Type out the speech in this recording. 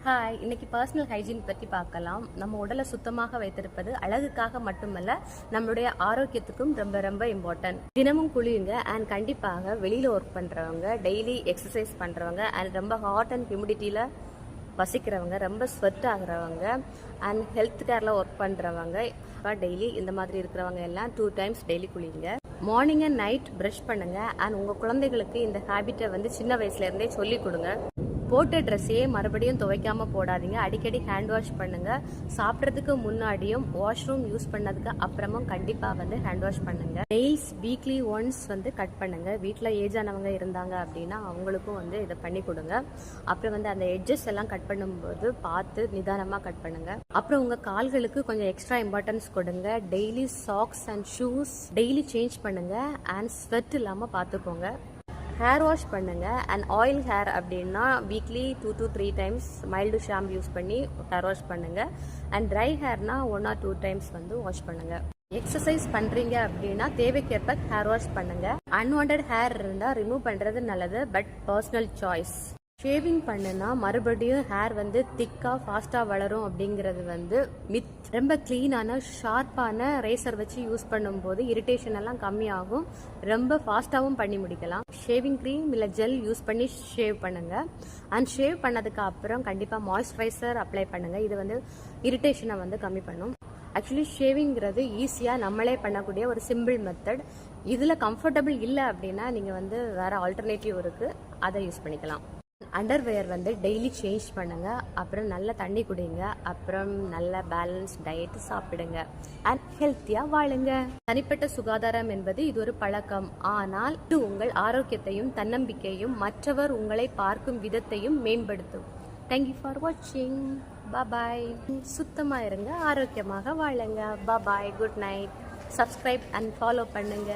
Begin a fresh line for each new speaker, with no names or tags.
Hi, இன்னைக்கு personal hygiene பற்றி பார்க்கலாம். நம்ம உடலை சுத்தமாக வைத்திருப்பது அழகுக்காக மட்டுமல்ல, நம்மளுடைய ஆரோக்கியத்துக்கும் ரொம்ப ரொம்ப இம்பார்ட்டன்ட். தினமும் குளியுங்க. அண்ட் கண்டிப்பாக வெளியில் ஒர்க் பண்ணுறவங்க, டெய்லி எக்ஸசைஸ் பண்ணுறவங்க, அண்ட் ரொம்ப ஹாட் அண்ட் ஹியூமிடிட்டியில் வசிக்கிறவங்க, ரொம்ப ஸ்வெட் ஆகிறவங்க, அண்ட் ஹெல்த் கேரில் ஒர்க் பண்ணுறவங்க, டெய்லி இந்த மாதிரி இருக்கிறவங்க எல்லாம் 2 times டெய்லி குளியுங்க. மார்னிங் அண்ட் நைட் ப்ரஷ் பண்ணுங்க. அண்ட் உங்கள் குழந்தைகளுக்கு இந்த ஹேபிட்டை சின்ன வயசுலேருந்தே சொல்லிக் கொடுங்க. போட்ட ட்ரெஸ்ஸையே மறுபடியும் துவைக்காம போடாதீங்க. அடிக்கடி ஹேண்ட் வாஷ் பண்ணுங்க. சாப்பிட்றதுக்கு முன்னாடியும் வாஷ்ரூம் யூஸ் பண்ணதுக்கு அப்புறமும் கண்டிப்பாக ஹேண்ட் வாஷ் பண்ணுங்க. நெயில்ஸ் வீக்லி ஒன்ஸ் கட் பண்ணுங்க. வீட்டில் ஏஜ் ஆனவங்க இருந்தாங்க அப்படின்னா அவங்களுக்கும் இதை பண்ணி கொடுங்க. அப்புறம் அந்த எட்ஜஸ் எல்லாம் கட் பண்ணும்போது பார்த்து நிதானமாக கட் பண்ணுங்க. அப்புறம் உங்கள் கால்களுக்கு கொஞ்சம் எக்ஸ்ட்ரா இம்பார்ட்டன்ஸ் கொடுங்க. Daily socks and shoes daily change பண்ணுங்க. அண்ட் ஸ்வெட் இல்லாமல் பார்த்துக்கோங்க. ஹேர் வாஷ் பண்ணுங்க. அண்ட் ஆயில் ஹேர் அப்படின்னா weekly 2 to 3 times mild shampoo use பண்ணி ஹேர் வாஷ் பண்ணுங்க. அண்ட் ட்ரை ஹேர்னா 1 or 2 times வாஷ் பண்ணுங்க. எக்ஸசைஸ் பண்றீங்க அப்படின்னா தேவைக்கேற்ப ஹேர் வாஷ் பண்ணுங்க. அன்வான்ட் ஹேர் இருந்தால் ரிமூவ் பண்றது நல்லது, பட் பர்சனல் சாய்ஸ். ஷேவிங் பண்ணுனா மறுபடியும் ஹேர் திக்கா ஃபாஸ்டா வளரும் அப்படிங்கிறது மித். ரொம்ப கிளீனான ஷார்ப்பான ரேசர் வச்சு யூஸ் பண்ணும்போது இரிட்டேஷன் எல்லாம் கம்மியாகும். ரொம்ப ஃபாஸ்டாகவும் பண்ணி முடிக்கலாம். ஷேவிங் க்ரீம் இல்லை ஜெல் யூஸ் பண்ணி ஷேவ் பண்ணுங்க. அண்ட் ஷேவ் பண்ணதுக்கு அப்புறம் கண்டிப்பாக மாய்ஸ்சரைசர் அப்ளை பண்ணுங்க. இது இரிட்டேஷனை கம்மி பண்ணும். ஆக்சுவலி ஷேவிங்கிறது ஈஸியாக நம்மளே பண்ணக்கூடிய ஒரு சிம்பிள் மெத்தட். இதில் கம்ஃபர்டபுள் இல்லை அப்படின்னா நீங்கள் வேறு ஆல்டர்னேட்டிவ் இருக்குது, அதை யூஸ் பண்ணிக்கலாம். அண்டர்வேர் டெய்லி சேஞ்ச் பண்ணுங்க. அப்புறம் நல்ல தண்ணி குடிங்க. அப்புறம் நல்ல பேலன்ஸ் டயட் சாப்பிடுங்க. அண்ட் ஹெல்த்தியா வாழுங்க. தனிப்பட்ட சுகாதாரம் என்பது இது ஒரு பழக்கம். ஆனால் இது உங்கள் ஆரோக்கியத்தையும் தன்னம்பிக்கையும் மற்றவர் உங்களை பார்க்கும் விதத்தையும் மேம்படுத்தும். தேங்க்யூ ஃபார் வாட்சிங். பாய். சுத்தமாக இருங்க, ஆரோக்கியமாக வாழுங்க. Bye. Good night. Subscribe and follow பண்ணுங்க.